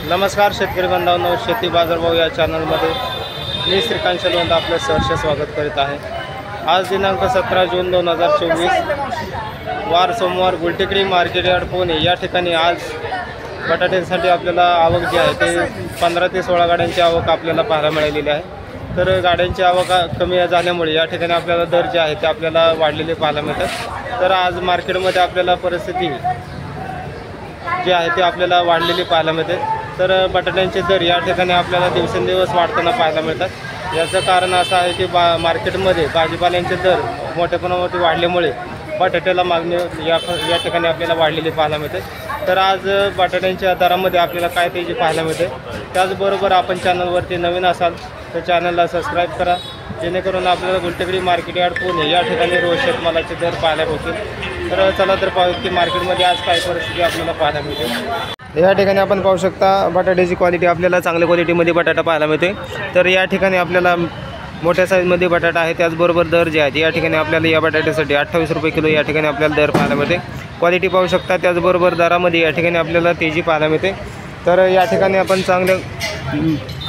नमस्कार शेतकरी बांधवांनो, शेती बाजारभाव या चॅनलमध्ये मी श्रीकांत शेलवंत आपलं सहर्ष स्वागत करीत आहे। आज दिनांक 17 जून 2024 वार सोमवार गुलटेकडी मार्केट यार्ड पुणे या ठिकाणी आज बटाट्यासाठी आपल्याला आवक जी आहे ते 15 ते 16 गाड्यांची आवक आपल्याला पाहायला मिळालेली आहे। तर गाड्यांची आवक कमी झाल्यामुळे या ठिकाणी आपल्याला दर जे आहे ते आपल्याला वाढलेले पाहायला मिळतात। तर आज मार्केटमध्ये आपल्याला परिस्थिती जे आहे ते आपल्याला वाढलेली पाहायला मिळते। तर बटाट्यांचे दर या ठिकाणी आपल्याला दिवसेंदिवस वाढताना पाहायला मिळतात। याचं कारण असं आहे की मार्केटमध्ये भाजीपाल्यांचे दर मोठ्या प्रमाणावरती वाढल्यामुळे बटाट्याला मागणी या ठिकाणी आपल्याला वाढलेली पाहायला मिळते। तर आज बटाट्यांच्या दरामध्ये आपल्याला काय तेजी पाहायला मिळते। त्याचबरोबर आपण चॅनलवरती नवीन असाल तर चॅनलला सबस्क्राईब करा, जेणेकरून आपल्याला गुलटेकडी मार्केट यार्ड पुणे या ठिकाणी रोज शेतमालाचे दर पाहायला मिळतील। तर चला तर पाहू की मार्केटमध्ये आज काय परिस्थिती आपल्याला पाहायला मिळते। या ठिकाणी आपण पाहू शकता बटाट्याची क्वालिटी आपल्याला चांगल्या क्वालिटीमध्ये बटाटा पाहायला मिळते। तर या ठिकाणी आपल्याला मोठ्या साईजमध्ये बटाटा आहे, त्याचबरोबर दर जे आहेत या ठिकाणी आपल्याला या बटाट्यासाठी 28 रुपये किलो या ठिकाणी आपल्याला दर पाहायला मिळते। क्वालिटी पाहू शकता, त्याचबरोबर दरामध्ये या ठिकाणी आपल्याला तेजी पाहायला मिळते। तर या ठिकाणी आपण चांगल्या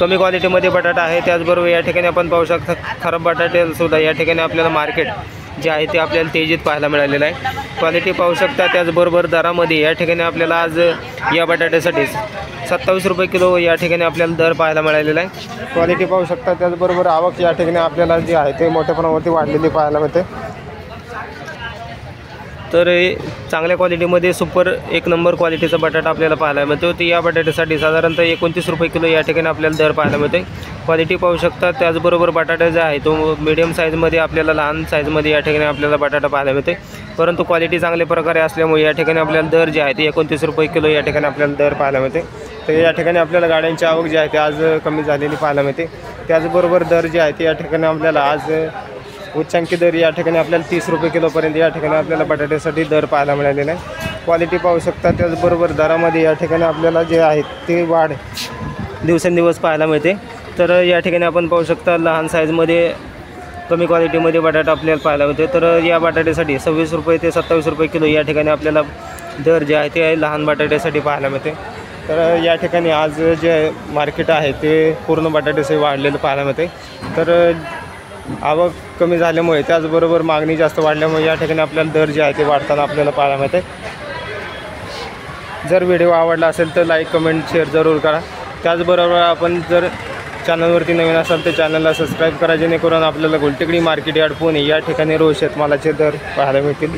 कमी क्वालिटीमध्ये बटाटा आहे, त्याचबरोबर या ठिकाणी आपण पाहू शकता खराब बटाट्यासुद्धा या ठिकाणी आपल्याला मार्केट जे आहे ते आपल्याला तेजीत पाहायला मिळालेलं आहे। क्वालिटी पाहू शकता, त्याचबरोबर दरामध्ये या ठिकाणी आपल्याला आज या बटाट्यासाठी 27 रुपये किलो या ठिकाणी आपल्याला दर पाहायला मिळालेला आहे। क्वालिटी पाहू शकता, त्याचबरोबर आवक या ठिकाणी आपल्याला जी आहे ते मोठ्या प्रमाणावरती वाढलेली पाहायला मिळते। तर चांगल्या क्वालिटीमध्ये सुपर एक नंबर क्वालिटीचा बटाटा आपल्याला पाहायला मिळतो। तर या बटाट्यासाठी साधारणतः 29 रुपये किलो या ठिकाणी आपल्याला दर पाहायला मिळते। क्वालिटी पाहू शकता, त्याचबरोबर बटाटा जो आहे तो मीडियम साईजमध्ये आपल्याला लहान साईजमध्ये या ठिकाणी आपल्याला बटाटा पाहायला मिळते, परंतु क्वालिटी चांगल्या प्रकारे असल्यामुळे या ठिकाणी आपल्याला दर जे आहे ते 29 रुपये किलो या ठिकाणी आपल्याला दर पाहायला मिळते। तर या ठिकाणी आपल्याला गाड्यांची आवक जी आहे ते आज कमी झालेली पाहायला मिळते। त्याचबरोबर दर जे आहे ते या ठिकाणी आपल्याला आज उच्चांकी दर या ठिकाणी आपल्याला 30 रुपये किलोपर्यंत या ठिकाणी आपल्याला बटाट्यासाठी दर पाहायला मिळालेला आहे। क्वालिटी पाहू शकता, त्याचबरोबर दरामध्ये या ठिकाणी आपल्याला जे आहे ते वाढ दिवसेंदिवस पाहायला मिळते। तर या ठिकाणी आपण पाहू शकता लहान साईजमध्ये कमी क्वालिटीमध्ये बटाटा आपल्याला पाहायला मिळते। तर या बटाट्यासाठी 26 रुपये ते 27 रुपये किलो या ठिकाणी आपल्याला दर जे आहे ते लहान बटाट्यासाठी पाहायला मिळते। तर या ठिकाणी आज जे मार्केट आहे ते पूर्ण बटाट्यासाठी वाढलेलं पाहायला मिळते। तर आवक कमी झाल्यामुळे त्याचबरोबर मागणी जास्त वाढल्यामुळे या ठिकाणी आपल्याला दर जे आहे ते वाढताना आपल्याला पाहायला मिळते। जर व्हिडिओ आवडला असेल तर लाईक कमेंट शेअर जरूर करा। त्याचबरोबर आपण जर चॅनलवरती नवीन असाल तर चॅनलला सबस्क्राईब करा, जेणेकरून आपल्याला गुलटेकडी मार्केट यार्ड पुणे या ठिकाणी रोज शेतमालाचे दर पाहायला मिळतील।